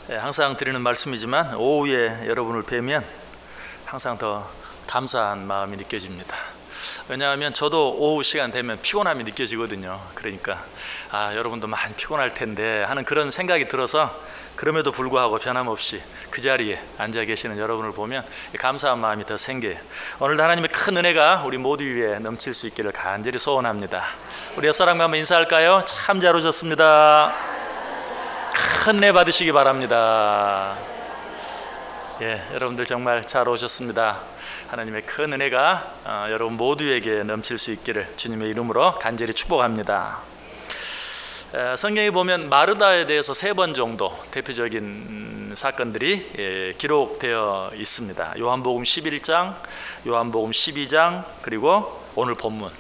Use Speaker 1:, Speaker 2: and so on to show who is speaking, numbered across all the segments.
Speaker 1: 항상 드리는 말씀이지만 오후에 여러분을 뵈면 항상 더 감사한 마음이 느껴집니다. 왜냐하면 저도 오후 시간 되면 피곤함이 느껴지거든요. 그러니까 여러분도 많이 피곤할 텐데 하는 그런 생각이 들어서, 그럼에도 불구하고 변함없이 그 자리에 앉아 계시는 여러분을 보면 감사한 마음이 더 생겨요. 오늘도 하나님의 큰 은혜가 우리 모두 위에 넘칠 수 있기를 간절히 소원합니다. 우리 옆사람과 한번 인사할까요? 참 잘 오셨습니다. 큰 은혜 받으시기 바랍니다. 여러분들 정말 잘 오셨습니다. 하나님의 큰 은혜가 여러분 모두에게 넘칠 수 있기를 주님의 이름으로 간절히 축복합니다. 성경에 보면 마르다에 대해서 3번 정도 대표적인 사건들이 기록되어 있습니다. 요한복음 11장, 요한복음 12장, 그리고 오늘 본문.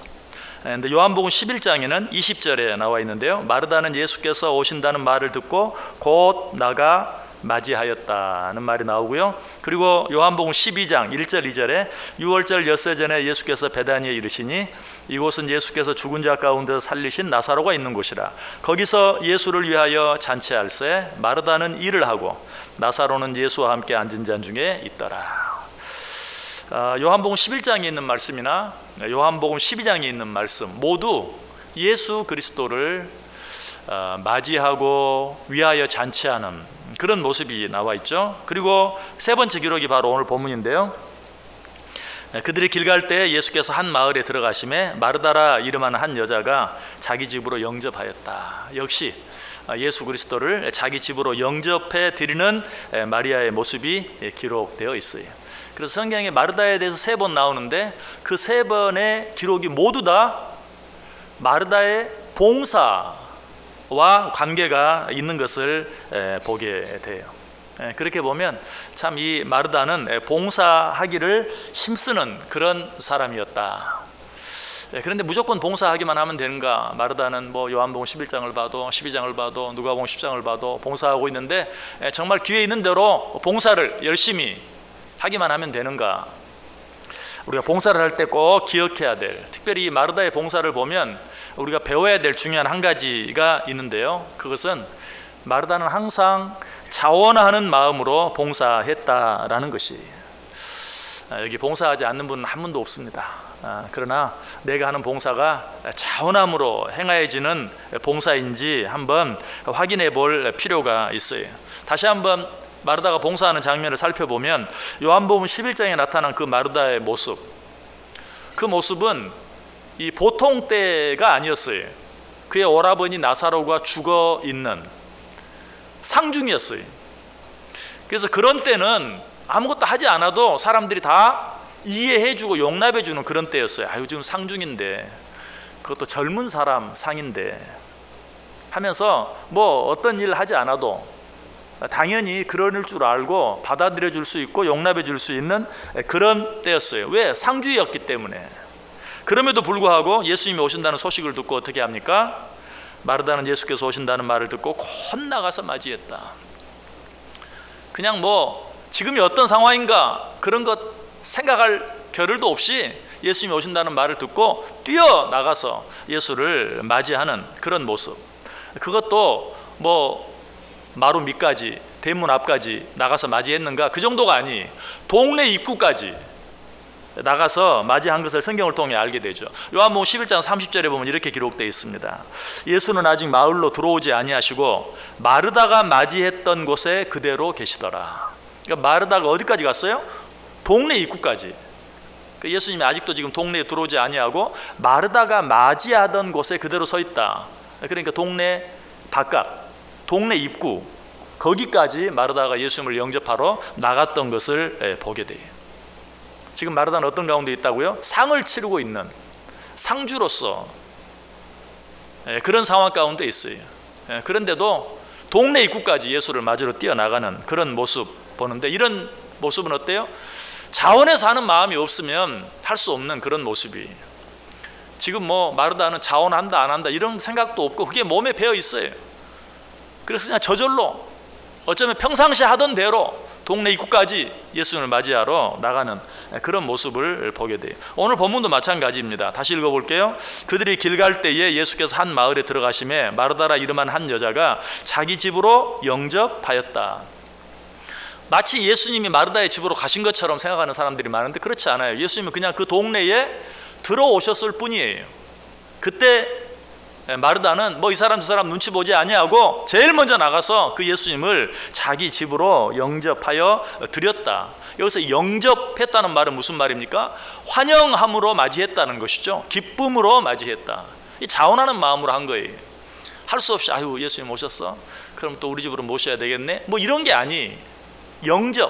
Speaker 1: 근데 요한복음 11장에는 20절에 나와 있는데요, 마르다는 예수께서 오신다는 말을 듣고 곧 나가 맞이하였다는 말이 나오고요. 그리고 요한복음 12장 1절 2절에 6월절 엿새 전에 예수께서 베다니에 이르시니 이곳은 예수께서 죽은 자 가운데서 살리신 나사로가 있는 곳이라. 거기서 예수를 위하여 잔치할세 마르다는 일을 하고 나사로는 예수와 함께 앉은 자 중에 있더라. 요한복음 11장에 있는 말씀이나 요한복음 12장에 있는 말씀 모두 예수 그리스도를 맞이하고 위하여 잔치하는 그런 모습이 나와 있죠. 그리고 3번째 기록이 바로 오늘 본문인데요, 그들이 길 갈 때 예수께서 한 마을에 들어가심에 마르다라 이름하는 한 여자가 자기 집으로 영접하였다. 역시 예수 그리스도를 자기 집으로 영접해 드리는 마리아의 모습이 기록되어 있어요. 그래서 성경에 마르다에 대해서 3번 나오는데 그 3번의 기록이 모두 다 마르다의 봉사와 관계가 있는 것을 보게 돼요. 그렇게 보면 참 이 마르다는 봉사하기를 힘쓰는 그런 사람이었다. 그런데 무조건 봉사하기만 하면 되는가? 마르다는 요한복음 11장을 봐도 12장을 봐도 누가복음 10장을 봐도 봉사하고 있는데 정말 기회 있는 대로 봉사를 열심히 하기만 하면 되는가? 우리가 봉사를 할 때 꼭 기억해야 될, 특별히 이 마르다의 봉사를 보면 우리가 배워야 될 중요한 한 가지가 있는데요, 그것은 마르다는 항상 자원하는 마음으로 봉사했다라는 것이, 여기 봉사하지 않는 분은 한 분도 없습니다. 그러나 내가 하는 봉사가 자원함으로 행하여지는 봉사인지 한번 확인해 볼 필요가 있어요. 다시 한번 마르다가 봉사하는 장면을 살펴보면 요한복음 11장에 나타난 그 마르다의 모습, 그 모습은 이 보통 때가 아니었어요. 그의 오라버니 나사로가 죽어 있는 상중이었어요. 그래서 그런 때는 아무것도 하지 않아도 사람들이 다 이해해주고 용납해주는 그런 때였어요. 지금 상중인데, 그것도 젊은 사람 상인데 하면서 어떤 일을 하지 않아도 당연히 그럴 줄 알고 받아들여 줄 수 있고 용납해 줄 수 있는 그런 때였어요. 왜? 상주였기 때문에. 그럼에도 불구하고 예수님이 오신다는 소식을 듣고 어떻게 합니까? 마르다는 예수께서 오신다는 말을 듣고 곧 나가서 맞이했다. 그냥 지금이 어떤 상황인가 그런 것 생각할 겨를도 없이 예수님이 오신다는 말을 듣고 뛰어나가서 예수를 맞이하는 그런 모습. 그것도 마루 밑까지, 대문 앞까지 나가서 맞이했는가? 그 정도가 아니, 동네 입구까지 나가서 맞이한 것을 성경을 통해 알게 되죠. 요한복음 11장 30절에 보면 이렇게 기록되어 있습니다. 예수는 아직 마을로 들어오지 아니하시고 마르다가 맞이했던 곳에 그대로 계시더라. 그러니까 마르다가 어디까지 갔어요? 동네 입구까지. 그러니까 예수님이 아직도 지금 동네에 들어오지 아니하고 마르다가 맞이하던 곳에 그대로 서 있다. 그러니까 동네 바깥, 동네 입구, 거기까지 마르다가 예수님을 영접하러 나갔던 것을 보게 돼요. 지금 마르다는 어떤 가운데 있다고요? 상을 치르고 있는 상주로서 그런 상황 가운데 있어요. 그런데도 동네 입구까지 예수를 맞으러 뛰어나가는 그런 모습 보는데, 이런 모습은 어때요? 자원해서 하는 마음이 없으면 할 수 없는 그런 모습이. 지금 마르다는 자원한다 안 한다 이런 생각도 없고 그게 몸에 배어 있어요. 그래서 그냥 저절로 어쩌면 평상시에 하던 대로 동네 입구까지 예수님을 맞이하러 나가는 그런 모습을 보게 돼요. 오늘 본문도 마찬가지입니다. 다시 읽어볼게요. 그들이 길 갈 때에 예수께서 한 마을에 들어가심에 마르다라 이름한 한 여자가 자기 집으로 영접하였다. 마치 예수님이 마르다의 집으로 가신 것처럼 생각하는 사람들이 많은데 그렇지 않아요. 예수님은 그냥 그 동네에 들어오셨을 뿐이에요. 그때 마르다는 뭐 이 사람 저 사람 눈치 보지 아니하고 제일 먼저 나가서 그 예수님을 자기 집으로 영접하여 드렸다. 여기서 영접했다는 말은 무슨 말입니까? 환영함으로 맞이했다는 것이죠. 기쁨으로 맞이했다. 이 자원하는 마음으로 한 거예요. 할 수 없이 아유 예수님 오셨어? 그럼 또 우리 집으로 모셔야 되겠네? 뭐 이런 게 아니, 영접,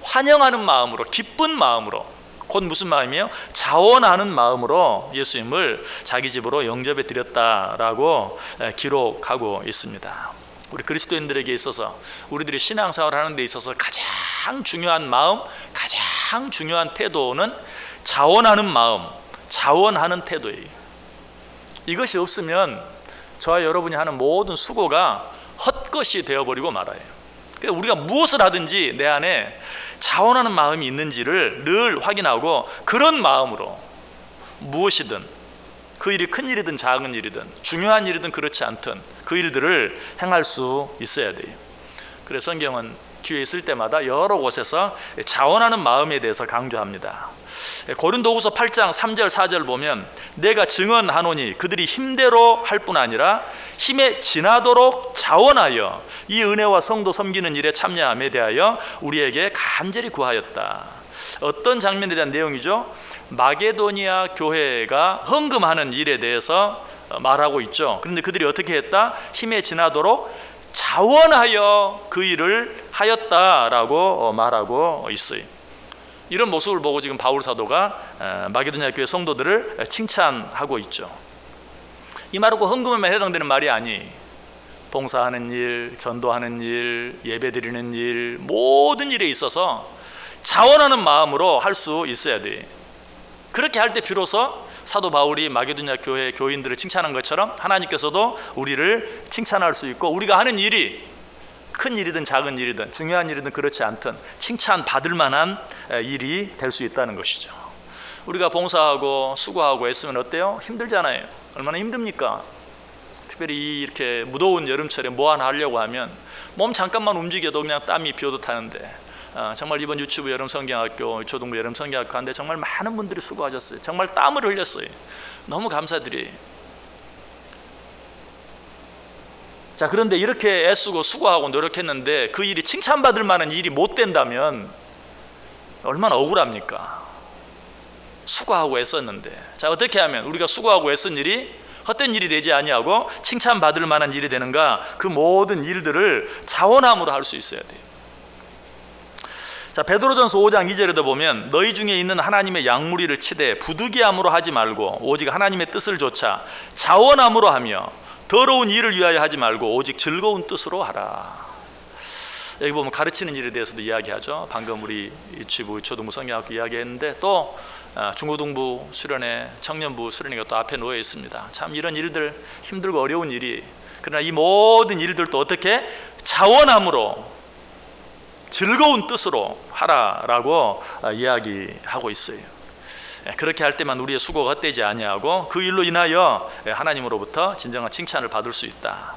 Speaker 1: 환영하는 마음으로, 기쁜 마음으로, 곧 무슨 마음이에요? 자원하는 마음으로 예수님을 자기 집으로 영접해 드렸다라고 기록하고 있습니다. 우리 그리스도인들에게 있어서, 우리들이 신앙생활을 하는 데 있어서 가장 중요한 마음, 가장 중요한 태도는 자원하는 마음, 자원하는 태도예요. 이것이 없으면 저와 여러분이 하는 모든 수고가 헛것이 되어버리고 말아요. 그러니까 우리가 무엇을 하든지 내 안에 자원하는 마음이 있는지를 늘 확인하고 그런 마음으로 무엇이든, 그 일이 큰 일이든 작은 일이든 중요한 일이든 그렇지 않든 그 일들을 행할 수 있어야 돼요. 그래서 성경은 기회 있을 때마다 여러 곳에서 자원하는 마음에 대해서 강조합니다. 고린도후서 8장 3절 4절 보면 내가 증언하노니 그들이 힘대로 할 뿐 아니라 힘에 지나도록 자원하여 이 은혜와 성도 섬기는 일에 참여함에 대하여 우리에게 간절히 구하였다. 어떤 장면에 대한 내용이죠? 마게도니아 교회가 헌금하는 일에 대해서 말하고 있죠. 그런데 그들이 어떻게 했다? 힘에 지나도록 자원하여 그 일을 하였다라고 말하고 있어요. 이런 모습을 보고 지금 바울 사도가 마게도니아 교회 성도들을 칭찬하고 있죠. 이 말은 꼭 헌금에만 해당되는 말이 아니, 봉사하는 일, 전도하는 일, 예배드리는 일, 모든 일에 있어서 자원하는 마음으로 할 수 있어야 돼. 그렇게 할 때 비로소 사도 바울이 마게도니아 교회 교인들을 칭찬한 것처럼 하나님께서도 우리를 칭찬할 수 있고, 우리가 하는 일이 큰 일이든 작은 일이든 중요한 일이든 그렇지 않든 칭찬받을 만한 일이 될 수 있다는 것이죠. 우리가 봉사하고 수고하고 애쓰면 어때요? 힘들잖아요. 얼마나 힘듭니까? 특별히 이렇게 무더운 여름철에 뭐 하나 하려고 하면 몸 잠깐만 움직여도 그냥 땀이 비오듯 하는데, 정말 이번 유치부 여름 성경학교, 초등부 여름 성경학교 하는데 정말 많은 분들이 수고하셨어요. 정말 땀을 흘렸어요. 너무 감사드려요. 자, 그런데 이렇게 애쓰고 수고하고 노력했는데 그 일이 칭찬받을 만한 일이 못 된다면 얼마나 억울합니까? 수고하고 애썼는데. 자, 어떻게 하면 우리가 수고하고 애쓴 일이 헛된 일이 되지 아니하고 칭찬받을 만한 일이 되는가? 그 모든 일들을 자원함으로 할 수 있어야 돼요. 자, 베드로전서 5장 2절에도 보면 너희 중에 있는 하나님의 양무리를 치되 부득이함으로 하지 말고 오직 하나님의 뜻을 조차 자원함으로 하며 더러운 일을 위하여 하지 말고 오직 즐거운 뜻으로 하라. 여기 보면 가르치는 일에 대해서도 이야기하죠. 방금 우리 유치부, 초등부 성경학교 이야기했는데 또 중고등부 수련회, 청년부 수련회가 또 앞에 놓여 있습니다. 참 이런 일들 힘들고 어려운 일이, 그러나 이 모든 일들도 어떻게 자원함으로 즐거운 뜻으로 하라라고 이야기하고 있어요. 그렇게 할 때만 우리의 수고가 헛되지 아니하고 그 일로 인하여 하나님으로부터 진정한 칭찬을 받을 수 있다.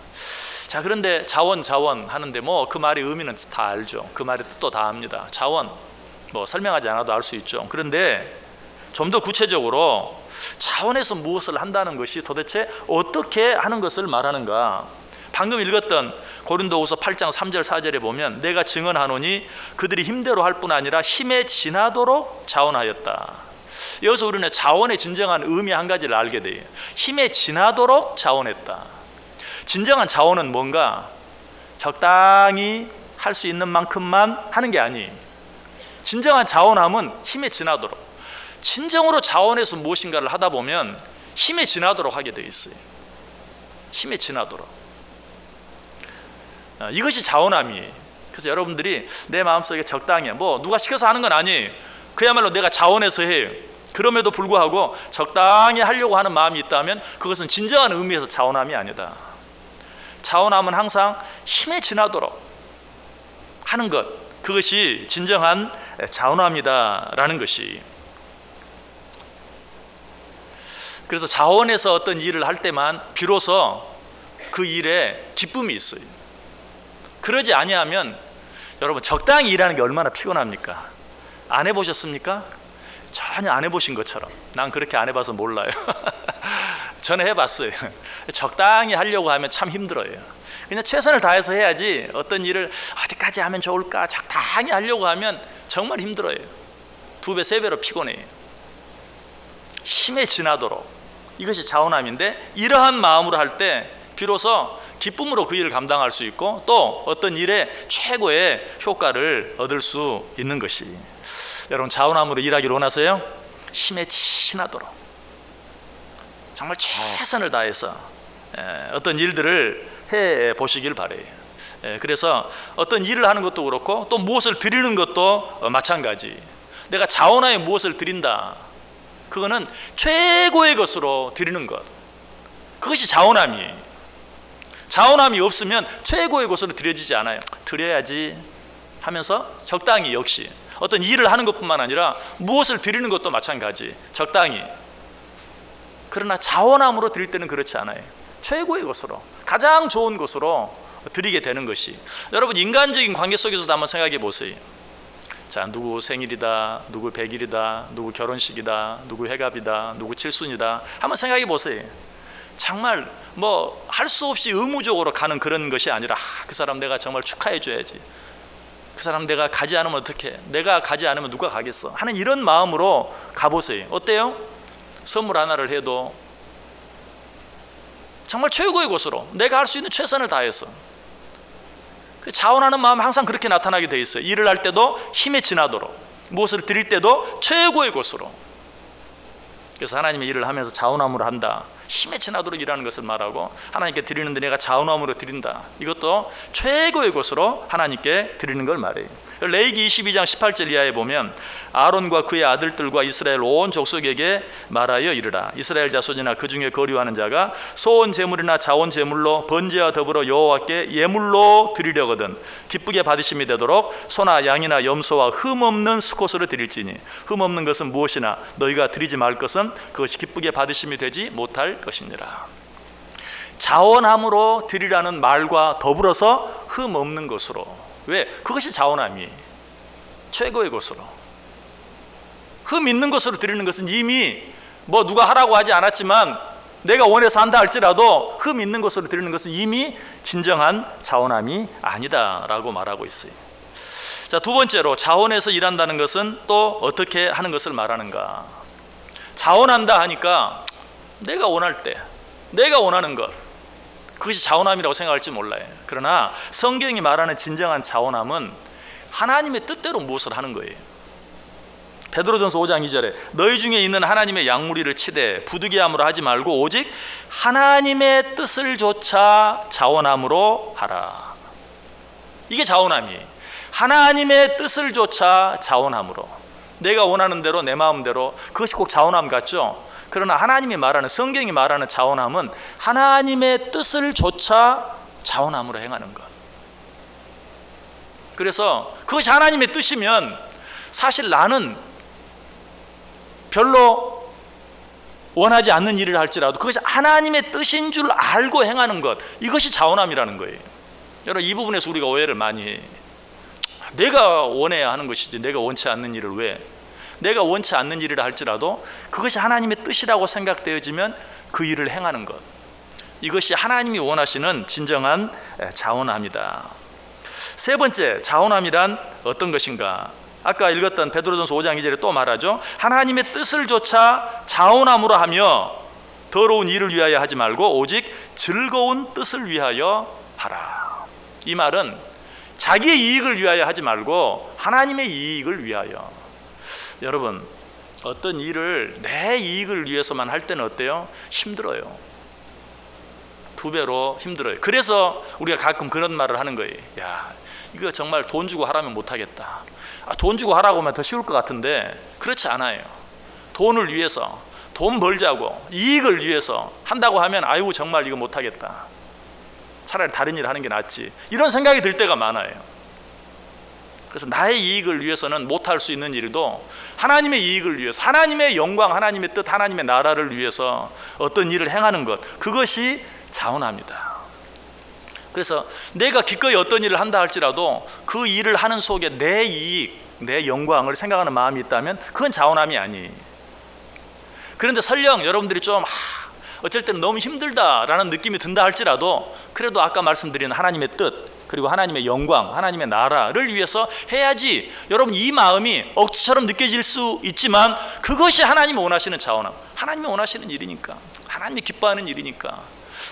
Speaker 1: 자, 그런데 자원 하는데 뭐 그 말의 의미는 다 알죠. 그 말의 뜻도 다 압니다. 자원 뭐 설명하지 않아도 알 수 있죠. 그런데 좀 더 구체적으로 자원에서 무엇을 한다는 것이 도대체 어떻게 하는 것을 말하는가? 방금 읽었던 고린도후서 8장 3절 4절에 보면 내가 증언하노니 그들이 힘대로 할 뿐 아니라 힘에 지나도록 자원하였다. 여기서 우리는 자원의 진정한 의미 한 가지를 알게 돼요. 힘에 지나도록 자원했다. 진정한 자원은 뭔가 적당히 할 수 있는 만큼만 하는 게 아니에요. 진정한 자원함은 힘에 지나도록, 진정으로 자원해서 무엇인가를 하다 보면 힘에 지나도록 하게 되어 있어요. 힘에 지나도록. 이것이 자원함이에요. 그래서 여러분들이 내 마음속에 적당히, 뭐 누가 시켜서 하는 건 아니에요. 그야말로 내가 자원해서 해요. 그럼에도 불구하고 적당히 하려고 하는 마음이 있다면 그것은 진정한 의미에서 자원함이 아니다. 자원함은 항상 힘에 지나도록 하는 것, 그것이 진정한 자원함이다라는 것이. 그래서 자원해서 어떤 일을 할 때만 비로소 그 일에 기쁨이 있어요. 그러지 아니하면 여러분 적당히 일하는 게 얼마나 피곤합니까? 안 해보셨습니까? 전혀 안 해보신 것처럼. 난 그렇게 안 해봐서 몰라요. 저는 해봤어요. 적당히 하려고 하면 참 힘들어요. 그냥 최선을 다해서 해야지 어떤 일을 어디까지 하면 좋을까 적당히 하려고 하면 정말 힘들어요. 2배, 3배로 피곤해요. 힘에 지나도록. 이것이 자원함인데 이러한 마음으로 할 때 비로소 기쁨으로 그 일을 감당할 수 있고 또 어떤 일에 최고의 효과를 얻을 수 있는 것이. 여러분 자원함으로 일하기를 원하세요? 힘에 지나도록 정말 최선을 다해서 어떤 일들을 해 보시길 바래요. 그래서 어떤 일을 하는 것도 그렇고 또 무엇을 드리는 것도 마찬가지. 내가 자원하에 무엇을 드린다, 그거는 최고의 것으로 드리는 것, 그것이 자원함이에요. 자원함이 없으면 최고의 것으로 드려지지 않아요. 드려야지 하면서 적당히, 역시 어떤 일을 하는 것뿐만 아니라 무엇을 드리는 것도 마찬가지, 적당히. 그러나 자원함으로 드릴 때는 그렇지 않아요. 최고의 것으로, 가장 좋은 것으로 드리게 되는 것이. 여러분 인간적인 관계 속에서도 한번 생각해 보세요. 자, 누구 생일이다, 누구 100일이다, 누구 결혼식이다, 누구 회갑이다, 누구 칠순이다, 한번 생각해 보세요. 정말 뭐 할 수 없이 의무적으로 가는 그런 것이 아니라 그 사람 내가 정말 축하해 줘야지, 그 사람 내가 가지 않으면 어떡해, 내가 가지 않으면 누가 가겠어 하는 이런 마음으로 가보세요. 어때요? 선물 하나를 해도 정말 최고의 것으로 내가 할 수 있는 최선을 다해서. 자원하는 마음 항상 그렇게 나타나게 돼 있어요. 일을 할 때도 힘에 지나도록, 무엇을 드릴 때도 최고의 것으로. 그래서 하나님의 일을 하면서 자원함으로 한다, 힘에 지나도록 일하는 것을 말하고, 하나님께 드리는데 내가 자원함으로 드린다, 이것도 최고의 것으로 하나님께 드리는 걸 말해요. 레위기 22장 18절 이하에 보면 아론과 그의 아들들과 이스라엘 온 족속에게 말하여 이르라. 이스라엘 자손이나 그 중에 거류하는 자가 소원 제물이나 자원 제물로 번제와 더불어 여호와께 예물로 드리려거든 기쁘게 받으심이 되도록 소나 양이나 염소와 흠 없는 수컷으로 드릴지니, 흠 없는 것은 무엇이나 너희가 드리지 말 것은 그것이 기쁘게 받으심이 되지 못할 것이니라. 자원함으로 드리라는 말과 더불어서 흠 없는 것으로. 왜? 그것이 자원함이 최고의 것으로. 흠 있는 것으로 드리는 것은 이미 뭐 누가 하라고 하지 않았지만 내가 원해서 한다 할지라도 흠 있는 것으로 드리는 것은 이미 진정한 자원함이 아니다라고 말하고 있어요. 자, 두 번째로 자원해서 일한다는 것은 또 어떻게 하는 것을 말하는가. 자원한다 하니까 내가 원할 때, 내가 원하는 것, 그것이 자원함이라고 생각할지 몰라요. 그러나 성경이 말하는 진정한 자원함은 하나님의 뜻대로 무엇을 하는 거예요. 베드로전서 5장 2절에 너희 중에 있는 하나님의 양무리를 치되 부득이함으로 하지 말고 오직 하나님의 뜻을 조차 자원함으로 하라. 이게 자원함이에요. 하나님의 뜻을 조차 자원함으로. 내가 원하는 대로 내 마음대로, 그것이 꼭 자원함 같죠? 그러나 하나님이 말하는, 성경이 말하는 자원함은 하나님의 뜻을 조차 자원함으로 행하는 것. 그래서 그것이 하나님의 뜻이면 사실 나는 별로 원하지 않는 일을 할지라도 그것이 하나님의 뜻인 줄 알고 행하는 것, 이것이 자원함이라는 거예요. 여러분 이 부분에서 우리가 오해를 많이 해요. 내가 원해야 하는 것이지 내가 원치 않는 일을 왜? 내가 원치 않는 일이라 할지라도 그것이 하나님의 뜻이라고 생각되어지면 그 일을 행하는 것, 이것이 하나님이 원하시는 진정한 자원함이다. 세 번째, 자원함이란 어떤 것인가? 아까 읽었던 베드로전서 5장 2절에 또 말하죠. 하나님의 뜻을 조차 자원함으로 하며 더러운 일을 위하여 하지 말고 오직 즐거운 뜻을 위하여 하라. 이 말은 자기의 이익을 위하여 하지 말고 하나님의 이익을 위하여. 여러분 어떤 일을 내 이익을 위해서만 할 때는 어때요? 힘들어요. 2배로 힘들어요. 그래서 우리가 가끔 그런 말을 하는 거예요. 야, 이거 정말 돈 주고 하라면 못하겠다. 돈 주고 하라고 하면 더 쉬울 것 같은데 그렇지 않아요. 돈을 위해서, 돈 벌자고, 이익을 위해서 한다고 하면 아이고 정말 이거 못하겠다, 차라리 다른 일 하는 게 낫지, 이런 생각이 들 때가 많아요. 그래서 나의 이익을 위해서는 못할 수 있는 일도 하나님의 이익을 위해서, 하나님의 영광, 하나님의 뜻, 하나님의 나라를 위해서 어떤 일을 행하는 것, 그것이 자원합니다. 그래서 내가 기꺼이 어떤 일을 한다 할지라도 그 일을 하는 속에 내 이익, 내 영광을 생각하는 마음이 있다면 그건 자원함이 아니에요. 그런데 설령 여러분들이 좀 어쩔 때는 너무 힘들다라는 느낌이 든다 할지라도 그래도 아까 말씀드린 하나님의 뜻, 그리고 하나님의 영광, 하나님의 나라를 위해서 해야지, 여러분 이 마음이 억지처럼 느껴질 수 있지만 그것이 하나님이 원하시는 자원함, 하나님이 원하시는 일이니까, 하나님이 기뻐하는 일이니까.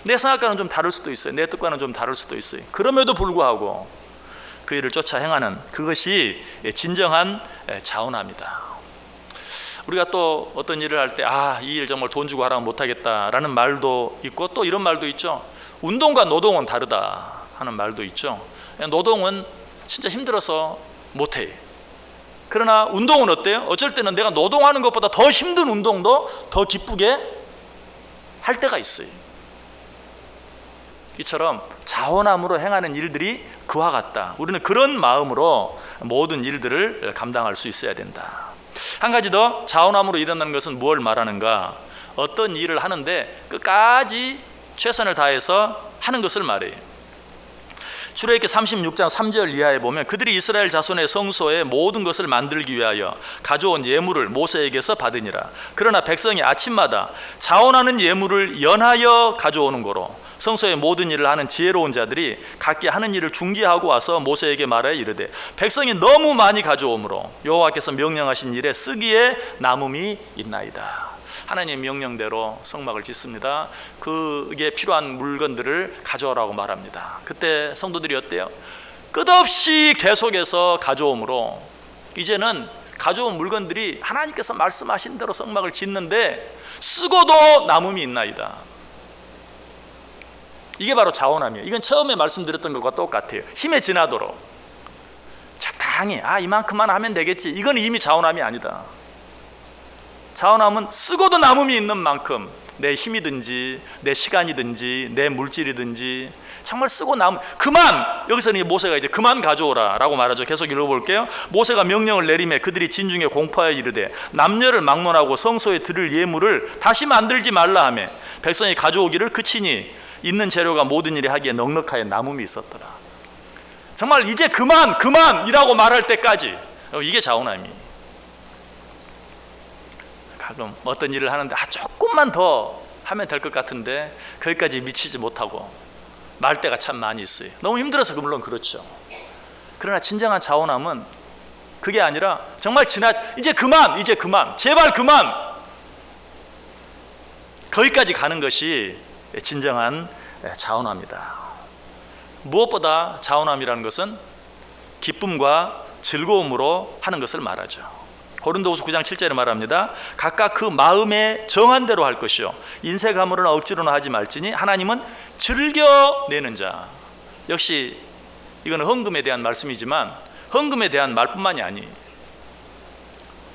Speaker 1: 내 생각과는 좀 다를 수도 있어요. 내 뜻과는 좀 다를 수도 있어요. 그럼에도 불구하고 그 일을 쫓아 행하는 그것이 진정한 자원함이다. 우리가 또 어떤 일을 할 때 이 일 정말 돈 주고 하라면 못하겠다라는 말도 있고, 또 이런 말도 있죠. 운동과 노동은 다르다 하는 말도 있죠. 노동은 진짜 힘들어서 못해. 그러나 운동은 어때요? 어쩔 때는 내가 노동하는 것보다 더 힘든 운동도 더 기쁘게 할 때가 있어요. 이처럼 자원함으로 행하는 일들이 그와 같다. 우리는 그런 마음으로 모든 일들을 감당할 수 있어야 된다. 한 가지 더, 자원함으로 일어나는 것은 무엇을 말하는가? 어떤 일을 하는데 끝까지 최선을 다해서 하는 것을 말해요. 출애굽기 36장 3절 이하에 보면 그들이 이스라엘 자손의 성소에 모든 것을 만들기 위하여 가져온 예물을 모세에게서 받으니라. 그러나 백성이 아침마다 자원하는 예물을 연하여 가져오는 거로 성소의 모든 일을 하는 지혜로운 자들이 각기 하는 일을 중지하고 와서 모세에게 말하여 이르되 백성이 너무 많이 가져오므로 여호와께서 명령하신 일에 쓰기에 남음이 있나이다. 하나님의 명령대로 성막을 짓습니다. 그게 필요한 물건들을 가져오라고 말합니다. 그때 성도들이 어때요? 끝없이 계속해서 가져오므로 이제는 가져온 물건들이 하나님께서 말씀하신 대로 성막을 짓는데 쓰고도 남음이 있나이다. 이게 바로 자원함이에요. 이건 처음에 말씀드렸던 것과 똑같아요. 힘에 지나도록 적당히 이만큼만 하면 되겠지, 이건 이미 자원함이 아니다. 자원함은 쓰고도 남음이 있는 만큼 내 힘이든지 내 시간이든지 내 물질이든지 정말 쓰고 남은, 그만, 여기서는 모세가 이제 그만 가져오라 라고 말하죠. 계속 읽어볼게요. 모세가 명령을 내리매 그들이 진중에 공포하여 이르되 남녀를 막론하고 성소에 드릴 예물을 다시 만들지 말라 하며 백성이 가져오기를 그치니 있는 재료가 모든 일에 하기에 넉넉하여 남음이 있었더라. 정말 이제 그만이라고 말할 때까지, 이게 자원함이. 가끔 어떤 일을 하는데 조금만 더 하면 될 것 같은데 거기까지 미치지 못하고 말 때가 참 많이 있어요. 너무 힘들어서 물론 그렇죠. 그러나 진정한 자원함은 그게 아니라 정말 이제 그만, 제발 그만, 거기까지 가는 것이 진정한 자원함이다. 무엇보다 자원함이라는 것은 기쁨과 즐거움으로 하는 것을 말하죠. 고린도후서 9장 7절에 말합니다. 각각 그 마음에 정한 대로 할 것이요 인색함으로나 억지로나 하지 말지니 하나님은 즐겨내는 자. 역시 이거는 헌금에 대한 말씀이지만 헌금에 대한 말뿐만이 아니,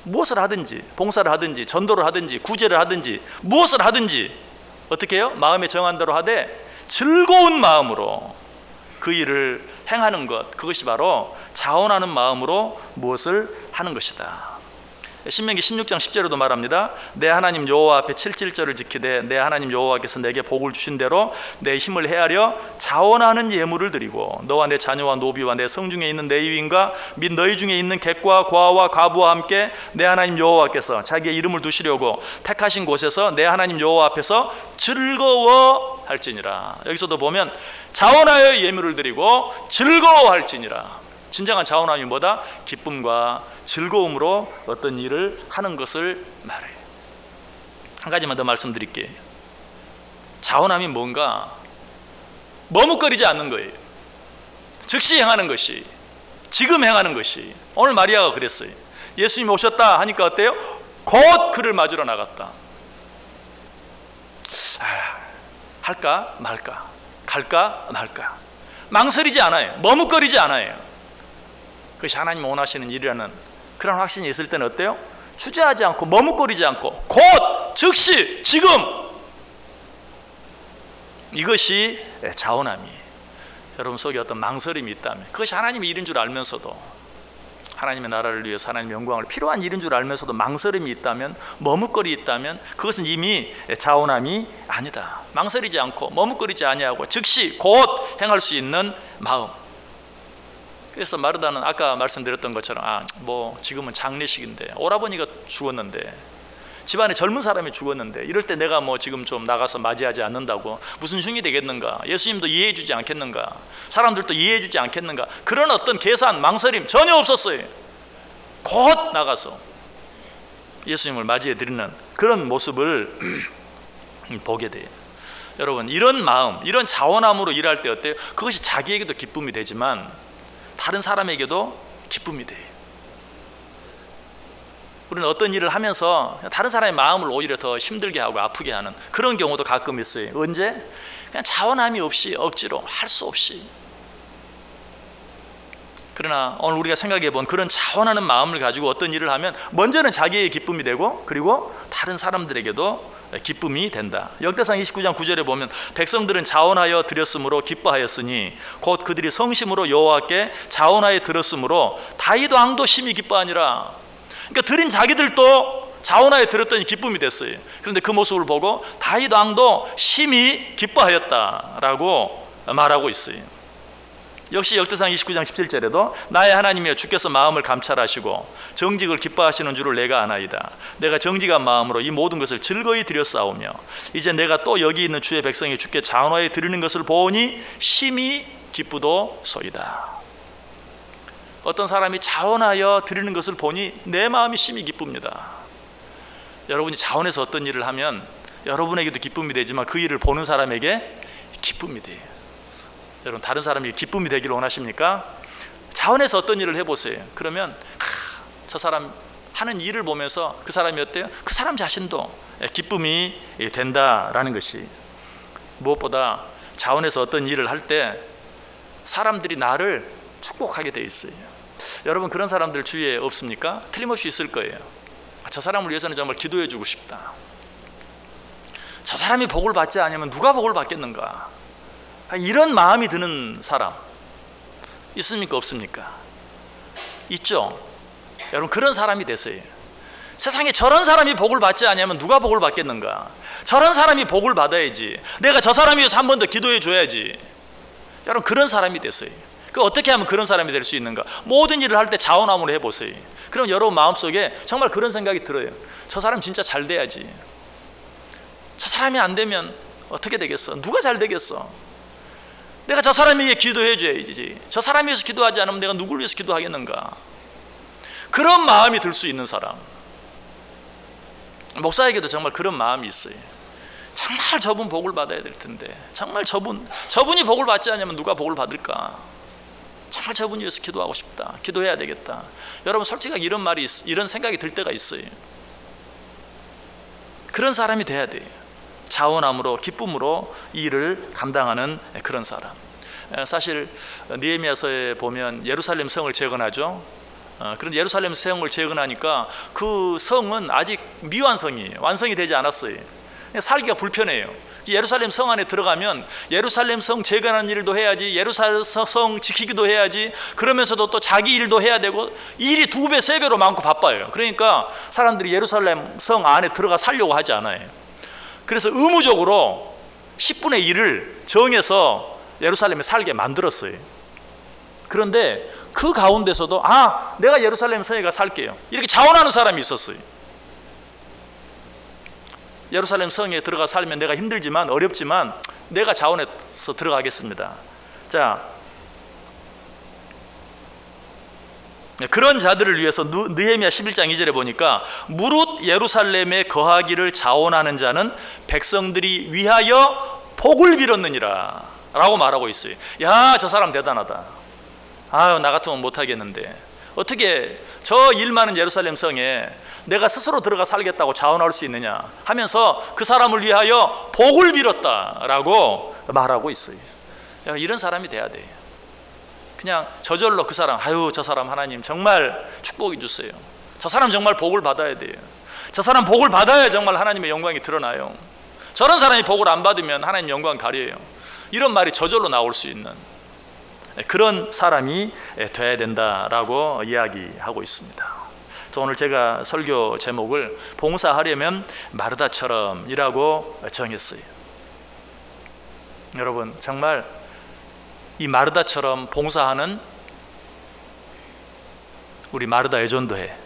Speaker 1: 무엇을 하든지, 봉사를 하든지 전도를 하든지 구제를 하든지 무엇을 하든지 어떻게 해요? 마음에 정한 대로 하되 즐거운 마음으로 그 일을 행하는 것, 그것이 바로 자원하는 마음으로 무엇을 하는 것이다. 신명기 16장 10절에도 말합니다. 내 하나님 여호와 앞에 7.7절을 지키되 내 하나님 여호와께서 내게 복을 주신 대로 내 힘을 헤아려 자원하는 예물을 드리고 너와 내 자녀와 노비와 내 성중에 있는 레위인과 및 너희 중에 있는 객과 과와 과부와 함께 내 하나님 여호와께서 자기의 이름을 두시려고 택하신 곳에서 내 하나님 여호와 앞에서 즐거워할지니라. 여기서도 보면 자원하여 예물을 드리고 즐거워할지니라. 진정한 자원함이 뭐다? 기쁨과 즐거움으로 어떤 일을 하는 것을 말해요. 한 가지만 더 말씀드릴게요. 자원함이 뭔가? 머뭇거리지 않는 거예요. 즉시 행하는 것이, 지금 행하는 것이. 오늘 마리아가 그랬어요. 예수님이 오셨다 하니까 어때요? 곧 그를 맞으러 나갔다. 할까 말까, 갈까 말까, 망설이지 않아요. 머뭇거리지 않아요. 그것이 하나님 원하시는 일이라는 그런 확신이 있을 때는 어때요? 주저하지 않고 머뭇거리지 않고 곧, 즉시, 지금, 이것이 자원함이에요. 여러분 속에 어떤 망설임이 있다면 그것이 하나님의 일인 줄 알면서도 하나님의 나라를 위해서 하나님의 영광을 필요한 일인 줄 알면서도 망설임이 있다면, 머뭇거리 있다면 그것은 이미 자원함이 아니다. 망설이지 않고 머뭇거리지 아니하고 즉시 곧 행할 수 있는 마음. 그래서 마르다는 아까 말씀드렸던 것처럼 뭐 지금은 장례식인데, 오라버니가 죽었는데, 집안에 젊은 사람이 죽었는데, 이럴 때 내가 뭐 지금 좀 나가서 맞이하지 않는다고 무슨 흉이 되겠는가? 예수님도 이해해 주지 않겠는가? 사람들도 이해해 주지 않겠는가? 그런 어떤 계산, 망설임 전혀 없었어요. 곧 나가서 예수님을 맞이해 드리는 그런 모습을 보게 돼요. 여러분, 이런 마음, 이런 자원함으로 일할 때 어때요? 그것이 자기에게도 기쁨이 되지만 다른 사람에게도 기쁨이 돼요. 우리는 어떤 일을 하면서 다른 사람의 마음을 오히려 더 힘들게 하고 아프게 하는 그런 경우도 가끔 있어요. 언제? 그냥 자원함이 없이, 억지로 할 수 없이. 그러나 오늘 우리가 생각해 본 그런 자원하는 마음을 가지고 어떤 일을 하면 먼저는 자기의 기쁨이 되고, 그리고 다른 사람들에게도 기쁨이 된다. 역대상 29장 9절에 보면 백성들은 자원하여 드렸으므로 기뻐하였으니 곧 그들이 성심으로 여호와께 자원하여 드렸으므로 다윗 왕도 심히 기뻐하니라. 그러니까 드린 자기들도 자원하여 드렸더니 기쁨이 됐어요. 그런데 그 모습을 보고 다윗 왕도 심히 기뻐하였다라고 말하고 있어요. 역시 역대상 29장 17절에도 나의 하나님이여 주께서 마음을 감찰하시고 정직을 기뻐하시는 줄을 내가 아나이다. 내가 정직한 마음으로 이 모든 것을 즐거이 드렸사오며 이제 내가 또 여기 있는 주의 백성이 주께 자원하여 드리는 것을 보니 심히 기쁘도소이다. 어떤 사람이 자원하여 드리는 것을 보니 내 마음이 심히 기쁩니다. 여러분이 자원해서 어떤 일을 하면 여러분에게도 기쁨이 되지만 그 일을 보는 사람에게 기쁨이 돼요. 여러분, 다른 사람에게 기쁨이 되기를 원하십니까? 자원해서 어떤 일을 해보세요. 그러면 저 사람 하는 일을 보면서 그 사람이 어때요? 그 사람 자신도 기쁨이 된다라는 것이. 무엇보다 자원해서 어떤 일을 할 때 사람들이 나를 축복하게 돼 있어요. 여러분, 그런 사람들 주위에 없습니까? 틀림없이 있을 거예요. 저 사람을 위해서는 정말 기도해 주고 싶다. 저 사람이 복을 받지 않으면 누가 복을 받겠는가? 이런 마음이 드는 사람 있습니까? 없습니까? 있죠. 여러분, 그런 사람이 되세요. 세상에 저런 사람이 복을 받지 않으면 누가 복을 받겠는가? 저런 사람이 복을 받아야지. 내가 저 사람이 위해서 한 번 더 기도해 줘야지. 여러분, 그런 사람이 되세요. 그 어떻게 하면 그런 사람이 될 수 있는가? 모든 일을 할 때 자원함으로 해보세요. 그럼 여러분 마음속에 정말 그런 생각이 들어요. 저 사람 진짜 잘 돼야지. 저 사람이 안 되면 어떻게 되겠어? 누가 잘 되겠어? 내가 저 사람을 위해 기도해 줘야지. 저 사람을 위해서 기도하지 않으면 내가 누굴 위해서 기도하겠는가? 그런 마음이 들 수 있는 사람. 목사에게도 정말 그런 마음이 있어요. 정말 저분 복을 받아야 될 텐데, 정말 저분이 복을 받지 않으면 누가 복을 받을까? 정말 저분 위해서 기도하고 싶다. 기도해야 되겠다. 여러분, 솔직하게 이런 생각이 들 때가 있어요. 그런 사람이 돼야 돼요. 자원함으로, 기쁨으로 일을 감당하는 그런 사람. 사실 느헤미야서에 보면 예루살렘 성을 재건하죠. 그런데 예루살렘 성을 재건하니까 그 성은 아직 미완성이에요. 완성이 되지 않았어요. 살기가 불편해요. 예루살렘 성 안에 들어가면 예루살렘 성 재건하는 일도 해야지, 예루살렘 성 지키기도 해야지, 그러면서도 또 자기 일도 해야 되고, 일이 2배, 3배로 많고 바빠요. 그러니까 사람들이 예루살렘 성 안에 들어가 살려고 하지 않아요. 그래서 의무적으로 10분의 1을 정해서 예루살렘에 살게 만들었어요. 그런데 그 가운데서도 내가 예루살렘 성에 가 살게요, 이렇게 자원하는 사람이 있었어요. 예루살렘 성에 들어가 살면 내가 힘들지만, 어렵지만 내가 자원해서 들어가겠습니다. 자, 그런 자들을 위해서 느헤미야 11장 2절에 보니까 무릇 예루살렘에 거하기를 자원하는 자는 백성들이 위하여 복을 빌었느니라 라고 말하고 있어요. 야, 저 사람 대단하다. 나 같으면 못하겠는데 어떻게 저 일 많은 예루살렘 성에 내가 스스로 들어가 살겠다고 자원할 수 있느냐 하면서 그 사람을 위하여 복을 빌었다라고 말하고 있어요. 이런 사람이 돼야 돼요. 그냥 저절로 그 사람, 저 사람 하나님 정말 축복해 주세요. 저 사람 정말 복을 받아야 돼요. 저 사람 복을 받아야 정말 하나님의 영광이 드러나요. 저런 사람이 복을 안 받으면 하나님 영광 가려요. 이런 말이 저절로 나올 수 있는, 그런 사람이 돼야 된다라고 이야기하고 있습니다. 오늘 제가 설교 제목을 봉사하려면 마르다처럼이라고 정했어요. 여러분, 정말 이 마르다처럼 봉사하는 우리 마르다 애전도회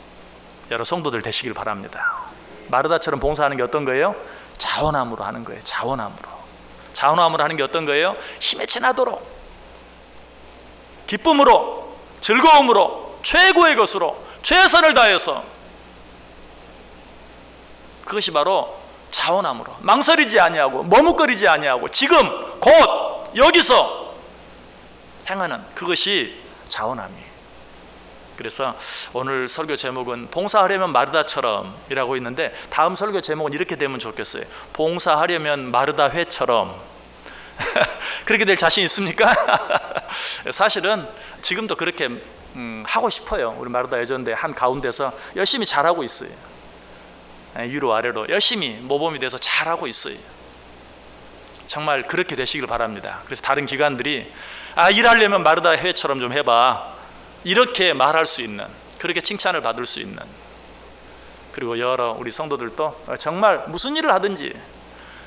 Speaker 1: 여러 성도들 되시길 바랍니다. 마르다처럼 봉사하는 게 어떤 거예요? 자원함으로 하는 거예요. 자원함으로 하는 게 어떤 거예요? 힘에 지나도록 기쁨으로, 즐거움으로, 최고의 것으로 최선을 다해서, 그것이 바로 자원함으로 망설이지 아니하고 머뭇거리지 아니하고 지금 곧 여기서 행하는 그것이 자원함이에요. 그래서 오늘 설교 제목은 봉사하려면 마르다처럼 이라고 있는데, 다음 설교 제목은 이렇게 되면 좋겠어요. 봉사하려면 마르다회처럼. 그렇게 될 자신 있습니까? 사실은 지금도 그렇게 하고 싶어요. 우리 마르다 애전대 한 가운데서 열심히 잘하고 있어요. 위로 아래로 열심히 모범이 돼서 잘하고 있어요. 정말 그렇게 되시길 바랍니다. 그래서 다른 기관들이 일하려면 마르다 회처럼 좀 해봐, 이렇게 말할 수 있는, 그렇게 칭찬을 받을 수 있는, 그리고 여러 우리 성도들도 정말 무슨 일을 하든지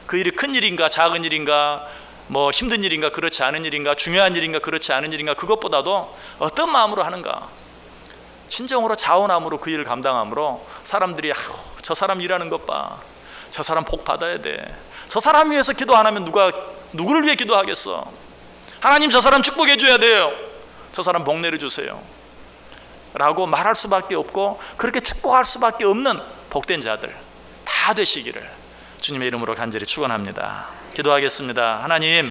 Speaker 1: 그 일이 큰 일인가 작은 일인가, 뭐 힘든 일인가 그렇지 않은 일인가, 중요한 일인가 그렇지 않은 일인가, 그것보다도 어떤 마음으로 하는가, 진정으로 자원함으로 그 일을 감당함으로 사람들이 저 사람 일하는 것 봐, 저 사람 복 받아야 돼, 저 사람 위해서 기도 안 하면 누가 누구를 위해 기도하겠어, 하나님 저 사람 축복해 줘야 돼요, 저 사람 복 내려주세요 라고 말할 수밖에 없고, 그렇게 축복할 수밖에 없는 복된 자들 다 되시기를 주님의 이름으로 간절히 축원합니다. 기도하겠습니다. 하나님,